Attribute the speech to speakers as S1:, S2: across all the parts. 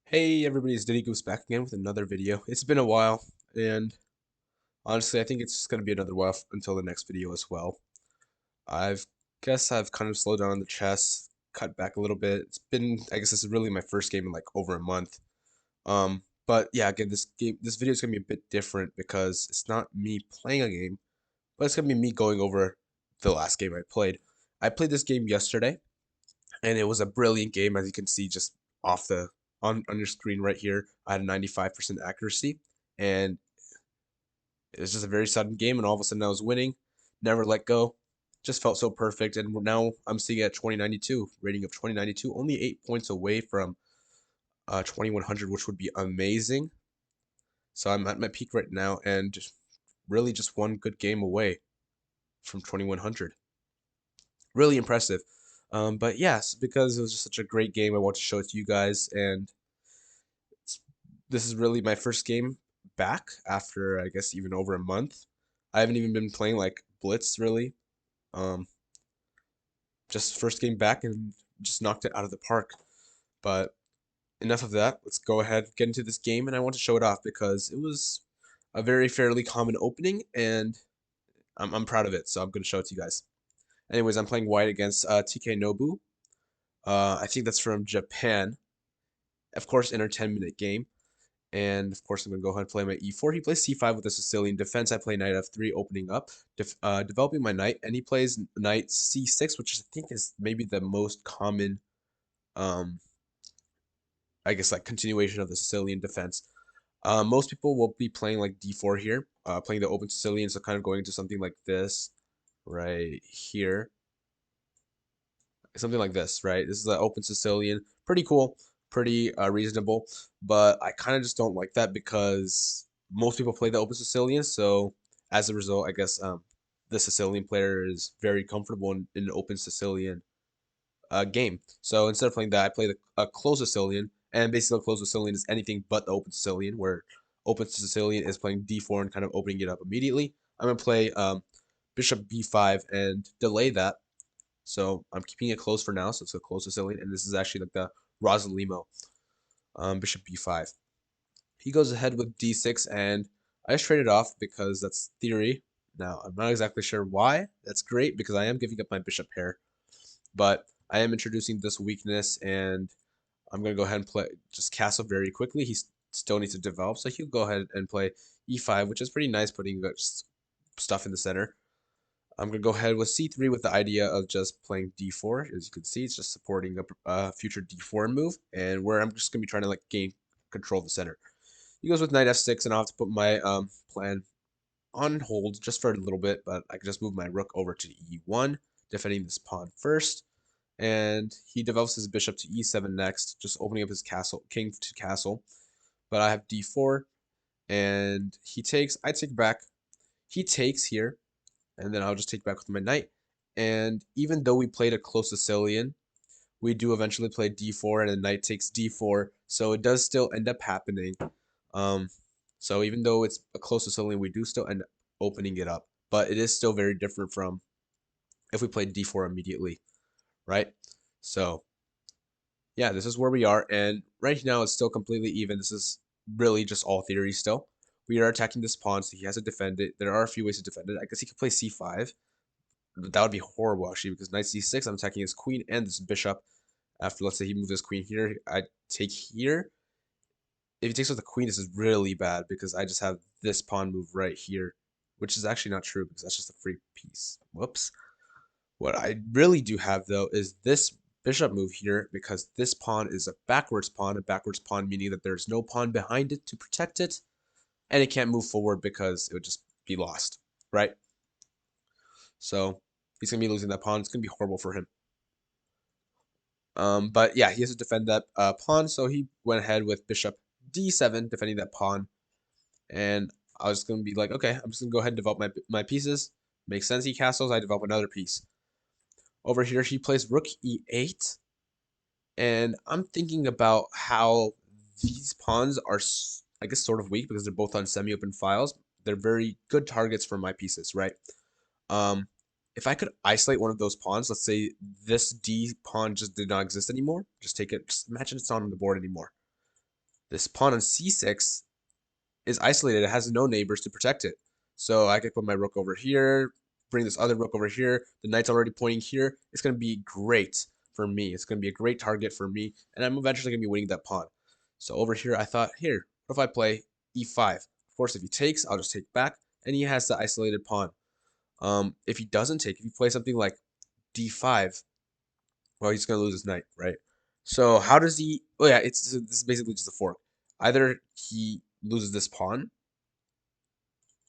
S1: Hey everybody, it's Diddy Goose back again with another video. It's been a while, and honestly, I think it's just gonna be another while until the next video as well. I've guess I've kind of slowed down on the chess, cut back a little bit. I guess this is really my first game in like over a month. But yeah, again, this video is gonna be a bit different because it's not me playing a game, but it's gonna be me going over the last game I played. I played this game yesterday, and it was a brilliant game, as you can see just off the on your screen right here. I had a 95% accuracy, and it was just a very sudden game, and all of a sudden I was winning, never let go, just felt so perfect. And now I'm sitting at 2092, rating of 2092, only 8 points away from 2100, which would be amazing. So I'm at my peak right now, and really just one good game away from 2100. Really impressive. But yes, because it was just such a great game, I want to show it to you guys, and this is really my first game back after I guess even over a month. I haven't even been playing like Blitz really. Um, just first game back and just knocked it out of the park. But enough of that. Let's go ahead get into this game, and I want to show it off because it was a very fairly common opening, and I'm proud of it. So I'm going to show it to you guys. Anyways, I'm playing white against TK Nobu. I think that's from Japan. Of course, in our 10-minute game. And of course, I'm going to go ahead and play my e4. He plays c5 with a Sicilian defense. I play knight f3, opening up, developing my knight. And he plays knight c6, which I think is maybe the most common, um, I guess, like continuation of the Sicilian defense. Most people will be playing like d4 here, playing the open Sicilian, so kind of going into something like this right here. Something like this, right? This is an open Sicilian. Pretty cool, pretty reasonable, but I kind of just don't like that because most people play the open Sicilian, so as a result, I guess the Sicilian player is very comfortable in an open Sicilian game. So instead of playing that, I play a closed Sicilian, and basically a closed Sicilian is anything but the open Sicilian, where open Sicilian is playing d4 and kind of opening it up immediately. I'm going to play bishop b5 and delay that, so I'm keeping it close for now, so it's a close Sicilian, and this is actually like the Rosalimo, bishop b5. He goes ahead with d6, and I just traded off because that's theory. Now, I'm not exactly sure why. That's great because I am giving up my bishop pair, but I am introducing this weakness, and I'm going to go ahead and play just castle very quickly. He still needs to develop, so he'll go ahead and play e5, which is pretty nice, putting stuff in the center. I'm going to go ahead with c3 with the idea of just playing d4. As you can see, it's just supporting a future d4 move, and where I'm just going to be trying to like gain control of the center. He goes with knight f6, and I'll have to put my plan on hold just for a little bit, but I can just move my rook over to e1, defending this pawn first. And he develops his bishop to e7 next, just opening up his castle, king to castle. But I have d4, and he takes, I take back, he takes here, and then I'll just take back with my knight. And even though we played a close Sicilian, we do eventually play d4, and the knight takes d4, so it does still end up happening. Um, so even though it's a close Sicilian, we do still end up opening it up, but it is still very different from if we played d4 immediately, right? So yeah, this is where we are, and right now it's still completely even. This is really just all theory still. We are attacking this pawn, so he has to defend it. There are a few ways to defend it. I guess he could play c5. That would be horrible, actually, because knight c6, I'm attacking his queen and this bishop. After, let's say, he moves his queen here, I take here. If he takes with the queen, this is really bad, because I just have this pawn move right here, which is actually not true, because that's just a free piece. Whoops. What I really do have, though, is this bishop move here, because this pawn is a backwards pawn meaning that there's no pawn behind it to protect it, and it can't move forward because it would just be lost, right? So he's going to be losing that pawn. It's going to be horrible for him. But yeah, he has to defend that pawn, so he went ahead with bishop d7, defending that pawn. And I was going to be like, okay, I'm just going to go ahead and develop my pieces. Makes sense, he castles, I develop another piece. Over here, he plays rook e8. And I'm thinking about how these pawns are, I guess, sort of weak because they're both on semi-open files. They're very good targets for my pieces, right? Um, if I could isolate one of those pawns, let's say this D pawn just did not exist anymore, just take it, just imagine it's not on the board anymore. This pawn on c6 is isolated. It has no neighbors to protect it. So I could put my rook over here, bring this other rook over here. The knight's already pointing here. It's going to be great for me. It's going to be a great target for me, and I'm eventually going to be winning that pawn. So over here, I thought, here, what if I play e5? Of course, if he takes, I'll just take back, and he has the isolated pawn. If he doesn't take, if you play something like d5, well, he's going to lose his knight, right? So how does he? Oh yeah, this is basically just a fork. Either he loses this pawn,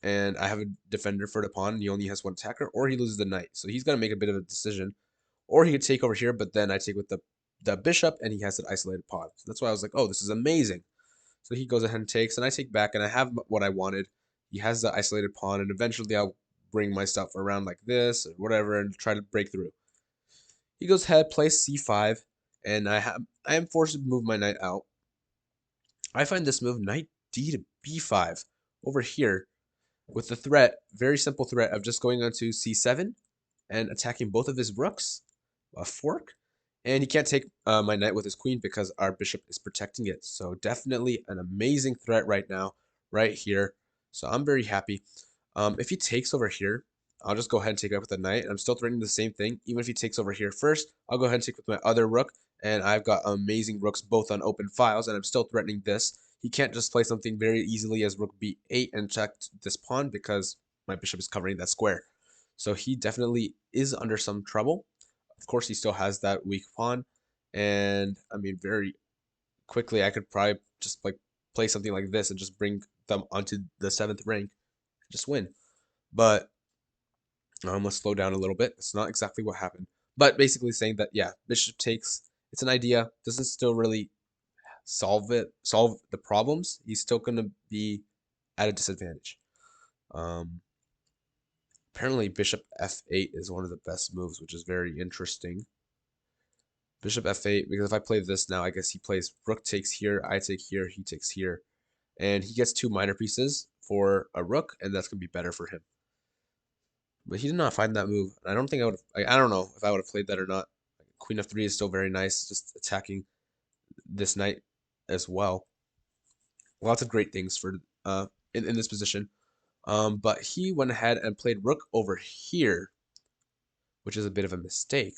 S1: and I have a defender for the pawn, and he only has one attacker, or he loses the knight. So he's got to make a bit of a decision. Or he could take over here, but then I take with the bishop, and he has an isolated pawn. So that's why I was like, oh, this is amazing. So he goes ahead and takes, and I take back, and I have what I wanted. He has the isolated pawn, and eventually I'll bring my stuff around like this, or whatever, and try to break through. He goes ahead, plays c5, and I am forced to move my knight out. I find this move, knight d to b5, over here, with the threat, very simple threat of just going onto c7 and attacking both of his rooks, a fork, and he can't take my knight with his queen because our bishop is protecting it. So definitely an amazing threat right now, right here. So I'm very happy. If he takes over here, I'll just go ahead and take up with the knight. I'm still threatening the same thing. Even if he takes over here first, I'll go ahead and take with my other rook, and I've got amazing rooks both on open files, and I'm still threatening this. He can't just play something very easily as rook b8 and check this pawn because my bishop is covering that square. So he definitely is under some trouble. Of course, he still has that weak pawn, and I mean, very quickly, I could probably just like play something like this and just bring them onto the 7th rank, just win. But let's slow down a little bit. It's not exactly what happened, but basically saying that yeah, bishop takes. It's an idea. Doesn't still really solve the problems. He's still gonna be at a disadvantage. Um, Apparently, bishop f8 is one of the best moves, which is very interesting. Bishop f8, because if I play this now, I guess he plays rook takes here, I take here, he takes here. And he gets 2 minor pieces for a rook, and that's going to be better for him. But he did not find that move. I don't think I would have, I don't know if I would have played that or not. Queen f3 is still very nice, just attacking this knight as well. Lots of great things for in this position. But he went ahead and played rook over here, which is a bit of a mistake.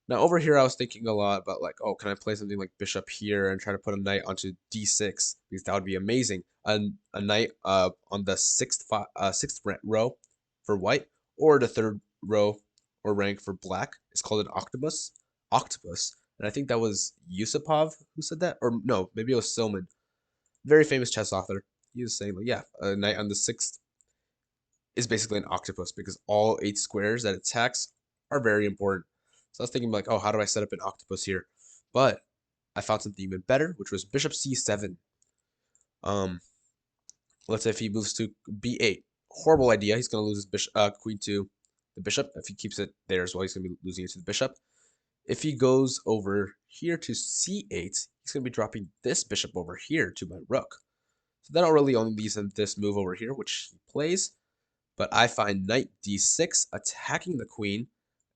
S1: Now over here, I was thinking a lot about like, oh, can I play something like bishop here and try to put a knight onto d6 because that would be amazing. A knight on the sixth row for white, or the 3rd row or rank for black. It's called an octopus. Octopus, and I think that was Yusupov who said that, or no, maybe it was Silman, very famous chess author. He was saying like, yeah, a knight on the 6th is basically an octopus because all 8 squares that it attacks are very important. So I was thinking like, oh, how do I set up an octopus here? But I found something even better, which was bishop c7. Um, let's say if he moves to b8, horrible idea. He's going to lose his queen to the bishop. If he keeps it there as well, he's going to be losing it to the bishop. If he goes over here to c8, he's going to be dropping this bishop over here to my rook. So that really only leaves him this move over here, which he plays. But I find knight d6 attacking the queen.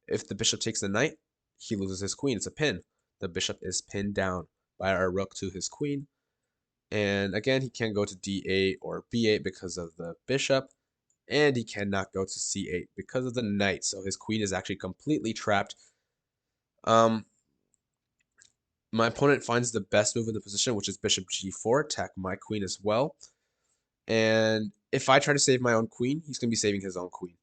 S1: If the bishop takes the knight, he loses his queen. It's a pin. The bishop is pinned down by our rook to his queen. And again, he can't go to d8 or b8 because of the bishop. And he cannot go to c8 because of the knight. So his queen is actually completely trapped. My opponent finds the best move in the position, which is bishop g4, attack my queen as well. And if I try to save my own queen, he's going to be saving his own queen.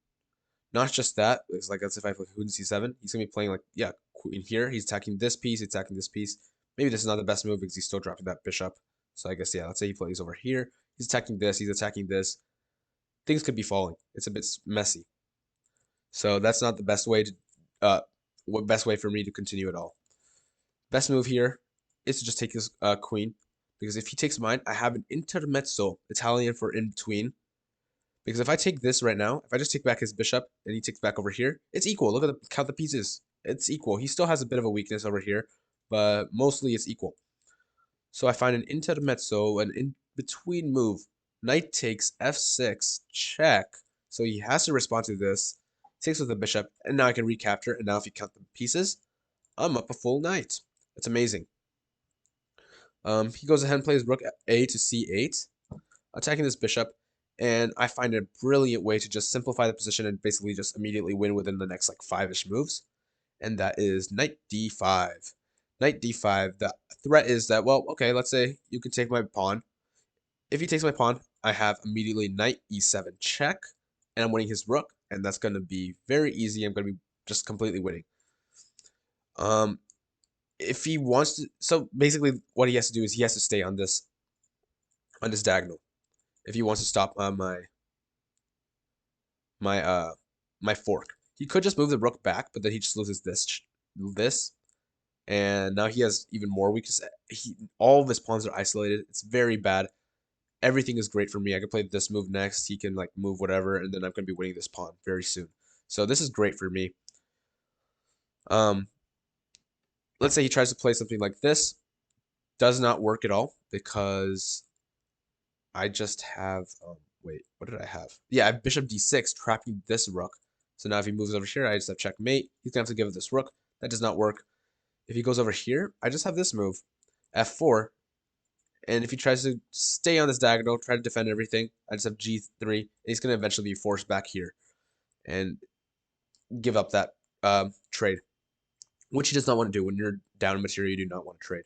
S1: Not just that, it's like as if I play queen c7, he's going to be playing like, yeah, queen here. He's attacking this piece, attacking this piece. Maybe this is not the best move because he's still dropping that bishop. So I guess, yeah, let's say he plays over here. He's attacking this, he's attacking this. Things could be falling. It's a bit messy. So that's not the best way to, best way for me to continue at all. Best move here is to just take his queen. Because if he takes mine, I have an intermezzo, Italian for in between. Because if I take this right now, if I just take back his bishop and he takes back over here, it's equal. Look at the count the pieces. It's equal. He still has a bit of a weakness over here, but mostly it's equal. So I find an intermezzo, an in-between move. Knight takes f6, check. So he has to respond to this. Takes with the bishop, and now I can recapture. And now if you count the pieces, I'm up a full knight. That's amazing. He goes ahead and plays rook a to c8, attacking this bishop, and I find a brilliant way to just simplify the position and basically just immediately win within the next like five-ish moves, and that is knight d5. Knight d5, the threat is that, well, okay, let's say you can take my pawn. If he takes my pawn, I have immediately knight e7 check, and I'm winning his rook, and that's going to be very easy. I'm going to be just completely winning. Um, if he wants to, so basically what he has to do is he has to stay on this diagonal if he wants to stop my my fork. He could just move the rook back, but then he just loses this, and now he has even more weakness. All of his pawns are isolated. It's very bad. Everything is great for me. I can play this move next. He can like move whatever, and then I'm gonna be winning this pawn very soon. So this is great for me. Um, let's say he tries to play something like this. Does not work at all because I just have wait, what did I have? Yeah, I have bishop d6 trapping this rook. So now if he moves over here, I just have checkmate. He's gonna have to give it this rook. That does not work. If he goes over here, I just have this move, f4. And if he tries to stay on this diagonal, try to defend everything, I just have g3. And he's gonna eventually be forced back here and give up that trade, which he does not want to do. When you're down in material, you do not want to trade.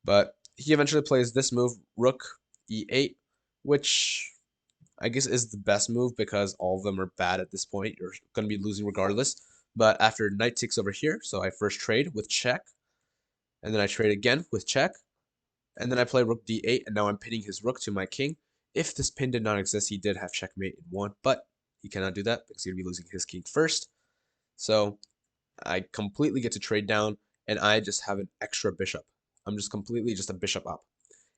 S1: But he eventually plays this move, rook e8, which I guess is the best move because all of them are bad at this point. You're going to be losing regardless. But after knight takes over here, so I first trade with check, and then I trade again with check, and then I play rook d8, and now I'm pinning his rook to my king. If this pin did not exist, he did have checkmate in one, but he cannot do that because he's going to be losing his king first. So I completely get to trade down, and I just have an extra bishop. I'm just completely just a bishop up.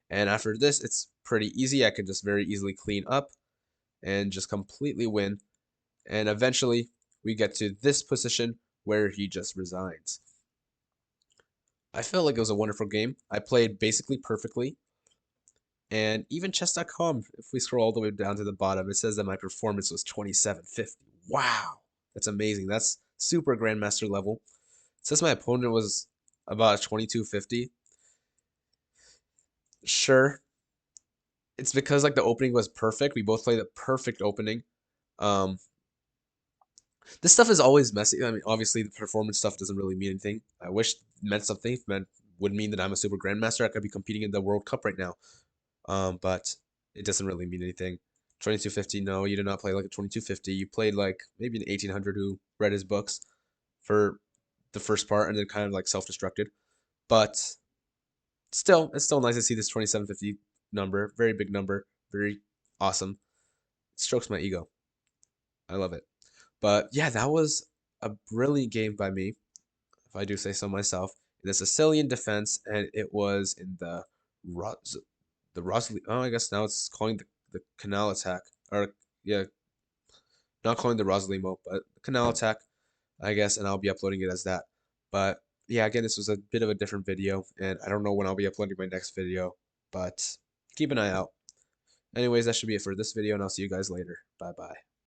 S1: And after this, it's pretty easy. I can just very easily clean up and just completely win. And eventually, we get to this position where he just resigns. I felt like it was a wonderful game. I played basically perfectly. And even chess.com, if we scroll all the way down to the bottom, it says that my performance was 2750. Wow, that's amazing. That's super grandmaster level. It says my opponent was about 2250. Sure, it's because like the opening was perfect. We both played the perfect opening. Um, this stuff is always messy. I mean, obviously the performance stuff doesn't really mean anything. I wish it meant something. It would mean that I'm a super grandmaster. I could be competing in the World Cup right now. But it doesn't really mean anything. 2250, no, you did not play like a 2250. You played like maybe an 1800 who read his books for the first part and then kind of like self-destructed. But still, it's still nice to see this 2750 number. Very big number. Very awesome. It strokes my ego. I love it. But yeah, that was a brilliant game by me, if I do say so myself, in the Sicilian defense, and it was in the Rosalie. Oh, I guess now it's calling the Canal attack, or yeah, not calling the Rosalimo, but the Canal attack, I guess, and I'll be uploading it as that. But yeah, again, this was a bit of a different video, and I don't know when I'll be uploading my next video, but keep an eye out. Anyways, that should be it for this video, and I'll see you guys later. Bye bye.